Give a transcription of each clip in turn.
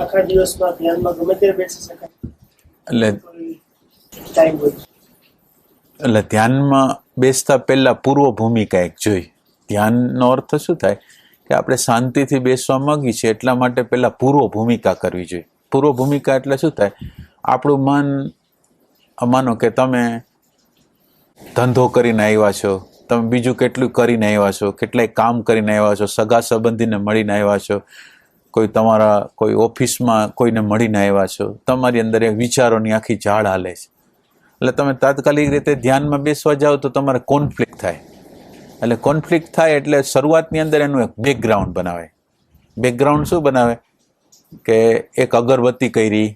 આખા દિવસમાં ધ્યાનમાં ગમે ત્યારે બેસી શકાય? એટલે ટાઈમ હોય? એટલે ધ્યાનમાં બેસતા પહેલા પૂર્વ ભૂમિકા એક જોઈ. ધ્યાનનો અર્થ શું થાય કે આપણે શાંતિથી બેસવા માંગી છીએ એટલા માટે પહેલા પૂર્વ ભૂમિકા કરવી જોઈએ. પૂર્વ ભૂમિકા એટલે શું થાય, આપણું મન, માનો કે તમે ધંધો કરીને આવ્યા છો, તમે બીજું કેટલું કરીને આવ્યા છો, કેટલાય કામ કરીને આવ્યા છો, સગા સંબંધીને મળીને આવ્યા છો, કોઈ ઓફિસમાં કોઈને મળીને આવ્યા છો, તમારી અંદર એ વિચારોની આખી ઝાડ હાલે છે. એટલે તમે તાત્કાલિક રીતે ધ્યાનમાં બેસવા જાઓ તો તમારે કોન્ફ્લિક્ટ થાય. એટલે કોન્ફ્લિક્ટ થાય એટલે શરૂઆતની અંદર એનું એક બેકગ્રાઉન્ડ બનાવે. બેકગ્રાઉન્ડ શું બનાવે કે એક અગરબત્તી કરી,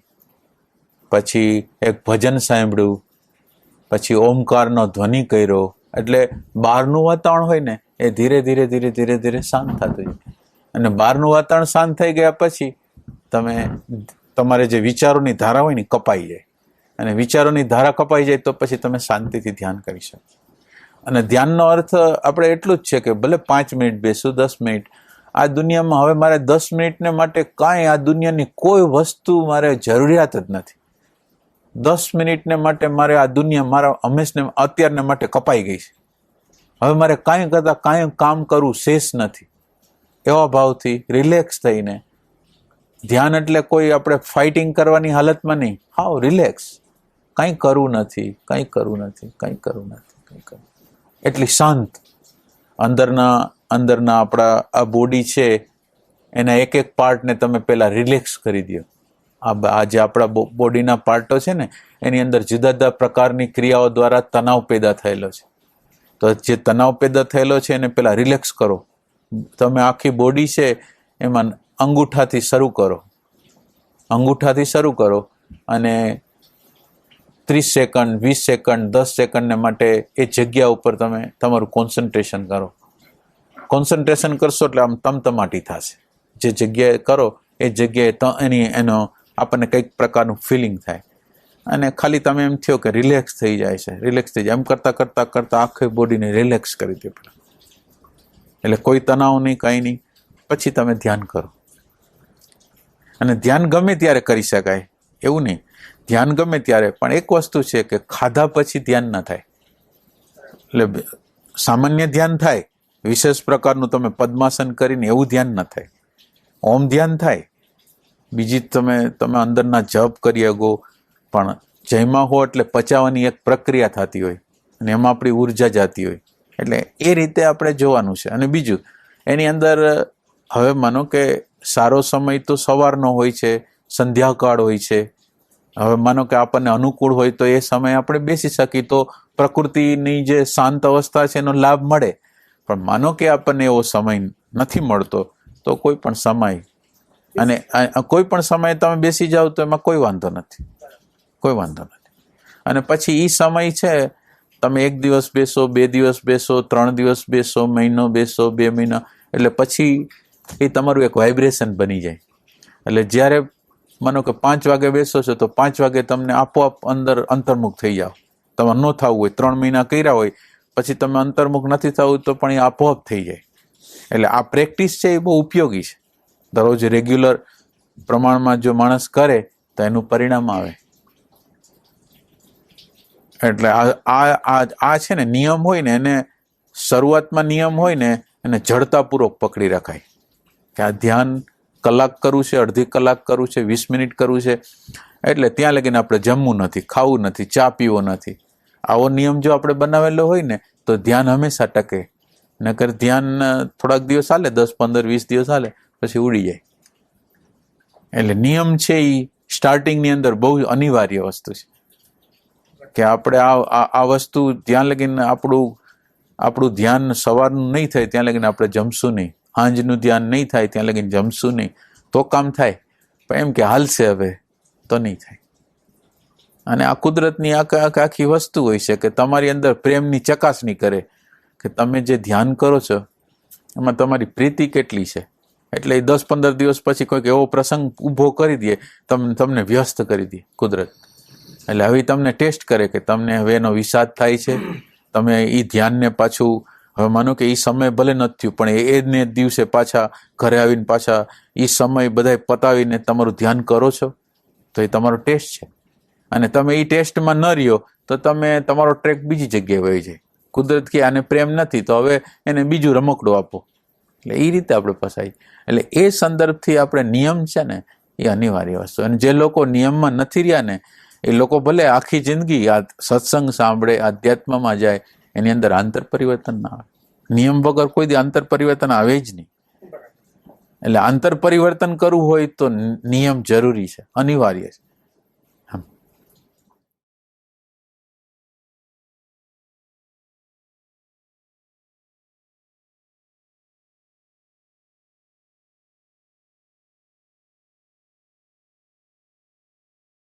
પછી એક ભજન સાંભળ્યું, પછી ઓમકારનો ધ્વનિ કર્યો, એટલે બહારનું વાતાવરણ હોય ને એ ધીરે ધીરે ધીરે ધીરે ધીરે શાંત થતું જાય. અને બહારનું વાતાવરણ શાંત થઈ ગયા પછી તમારે જે વિચારોની ધારા હોય ને કપાઈ જાય. અને વિચારોની ધારા કપાઈ જાય તો પછી તમે શાંતિથી ધ્યાન કરી શકો. અને ધ્યાનનો અર્થ આપણે એટલું જ છે કે ભલે 5 મિનિટ બેસું, 10 મિનિટ, આ દુનિયામાં હવે મારે 10 મિનિટને માટે કાંઈ આ દુનિયાની કોઈ વસ્તુ મારે જરૂરિયાત જ નથી. 10 મિનિટને માટે મારે આ દુનિયા મારા હંમેશને અત્યારને માટે કપાઈ ગઈ છે. હવે મારે કાંઈ કરતાં કાંઈ કામ કરવું શેષ નથી. એવા ભાવથી રિલેક્સ થઈને ધ્યાન એટલે કોઈ આપણે ફાઇટિંગ કરવાની હાલતમાં નહીં, હાવ રિલેક્સ, કંઈ કરવું નથી, કંઈ કરવું નથી, કંઈ કરવું નથી, કંઈ કરવું, એટલી શાંત. અંદરના આપણા આ બોડી છે એના એક એક પાર્ટને તમે પહેલાં રિલેક્સ કરી દો. આ જે આપણા બોડીના પાર્ટો છે ને એની અંદર જુદા જુદા પ્રકારની ક્રિયાઓ દ્વારા તણાવ પેદા થયેલો છે. તો જે તણાવ પેદા થયેલો છે એને પહેલાં રિલેક્સ કરો. તમે આખી બોડી છે એમાં અંગૂઠાથી શરૂ કરો અને 30 સેકન્ડ, 20 સેકન્ડ, 10 સેકન્ડને માટે એ જગ્યા ઉપર તમે તમારું કોન્સન્ટ્રેશન કરો. કોન્સન્ટ્રેશન કરશો એટલે આમ તમતમાટી થશે. જે જગ્યાએ કરો એ જગ્યાએ એનો આપણને કંઈક પ્રકારનું ફિલિંગ થાય અને ખાલી તમે એમ થયો કે રિલેક્સ થઈ જાય છે, રિલેક્સ થઈ જાય. એમ કરતાં આખી બોડીને રિલેક્સ કરી દો પેલા. એટલે કોઈ તણાવ નહીં, કંઈ નહીં. પછી તમે ધ્યાન કરો. અને ધ્યાન ગમે ત્યારે કરી શકાય એવું નહીં, ધ્યાન ગમે ત્યારે. પણ એક વસ્તુ છે કે ખાધા પછી ધ્યાન ન થાય. એટલે સામાન્ય ધ્યાન થાય, વિશેષ પ્રકારનું તમે પદ્માસન કરીને એવું ધ્યાન ન થાય. ઓમ ધ્યાન થાય, બીજી તમે અંદરના જપ કરી શકો, પણ જયમાં હો એટલે પચાવવાની એક પ્રક્રિયા થતી હોય અને એમાં આપણી ઉર્જા જતી હોય. એટલે એ રીતે આપણે જોવાનું છે. અને બીજું એની અંદર હવે માનો કે સારો સમય તો સવારનો હોય છે, સંધ્યાકાળ હોય છે. હવે માનો કે આપણને અનુકૂળ હોય તો એ સમયે આપણે બેસી શકીએ તો પ્રકૃતિની જે શાંત અવસ્થા છે એનો લાભ મળે. પણ માનો કે આપણને એવો સમય નથી મળતો તો કોઈ પણ સમય તમે બેસી જાઓ તો એમાં કોઈ વાંધો નથી. અને પછી એ સમય છે, તમે 1 દિવસ બેસો, 2 દિવસ બેસો, 3 દિવસ બેસો, મહિનો બેસો, 2 મહિના, એટલે પછી એ તમારું એક વાઇબ્રેશન બની જાય. એટલે જ્યારે માનો કે 5 વાગે બેસો છો તો 5 વાગે તમને આપોઆપ અંતર્મુખ થઈ જાઓ. તમારે ન થવું હોય, 3 મહિના કર્યા હોય પછી તમે અંતર્મુખ નથી થવું તો પણ એ આપોઆપ થઈ જાય. એટલે આ પ્રેક્ટિસ છે એ બહુ ઉપયોગી છે. દરરોજ રેગ્યુલર પ્રમાણમાં જો માણસ કરે તો એનું પરિણામ આવે. એટલે આ છે ને નિયમ હોય ને, એને શરૂઆતમાં નિયમ હોય ને એને જડતાપૂર્વક પકડી રખાય કે આ ધ્યાન કલાક કરવું છે, અડધી કલાક કરવું છે, 20 મિનિટ કરવું છે. એટલે ત્યાં લગીને આપણે જમવું નથી, ખાવું નથી, ચા પીવો નથી. આવો નિયમ જો આપણે બનાવેલો હોય ને તો ધ્યાન હંમેશા ટકે. નકર ધ્યાન થોડાક દિવસ હાલે, 10, 15, 20 દિવસ હાલે પછી ઉડી જાય. એટલે નિયમ છે એ સ્ટાર્ટિંગની અંદર બહુ અનિવાર્ય વસ્તુ છે કે આપણે આ વસ્તુ ત્યાં લગીને આપણું ધ્યાન સવારનું નહીં થાય ત્યાં લગીને આપણે જમશું નહીં, સાંજનું ધ્યાન નહીં થાય ત્યાં લગીને જમશું નહીં. તો કામ થાય, પણ એમ કે હાલશે હવે તો નહીં થાય. અને આ કુદરતની આખી વસ્તુ હોય છે કે તમારી અંદર પ્રેમની ચકાસણી કરે કે તમે જે ધ્યાન કરો છો એમાં તમારી પ્રીતિ કેટલી છે. એટલે 10-15 દિવસ પછી કોઈક એવો પ્રસંગ ઊભો કરી દે, તમને વ્યસ્ત કરી દે કુદરત. એટલે હવે તમને ટેસ્ટ કરે કે તમને હવે એનો વિષાદ થાય છે, તમે એ ધ્યાનને પાછું હવે માનો કે એ સમય ભલે નથી થયું, પણ એને દિવસે પાછા ઘરે આવીને પાછા એ સમય બધા પતાવીને તમારું ધ્યાન કરો છો, તો એ તમારો ટેસ્ટ છે. અને તમે એ ટેસ્ટમાં ન રહ્યો તો તમે તમારો ટ્રેક બીજી જગ્યાએ વહી જાય. કુદરત કે આને પ્રેમ નથી તો હવે એને બીજું રમકડું આપો. એટલે એ રીતે આપણે ફસાય. એટલે એ સંદર્ભથી આપણે નિયમ છે ને એ અનિવાર્ય વસ્તુ. અને જે લોકો નિયમમાં નથી રહ્યા ને એ લોકો ભલે આખી જિંદગી આ સત્સંગ સાંભળે, આધ્યાત્મમાં જાય, એની અંદર આંતર પરિવર્તન ના આવે. નિયમ વગર કોઈ દી આંતર પરિવર્તન આવે જ નહીં. એટલે આંતર પરિવર્તન કરવું હોય તો નિયમ જરૂરી છે, અનિવાર્ય છે.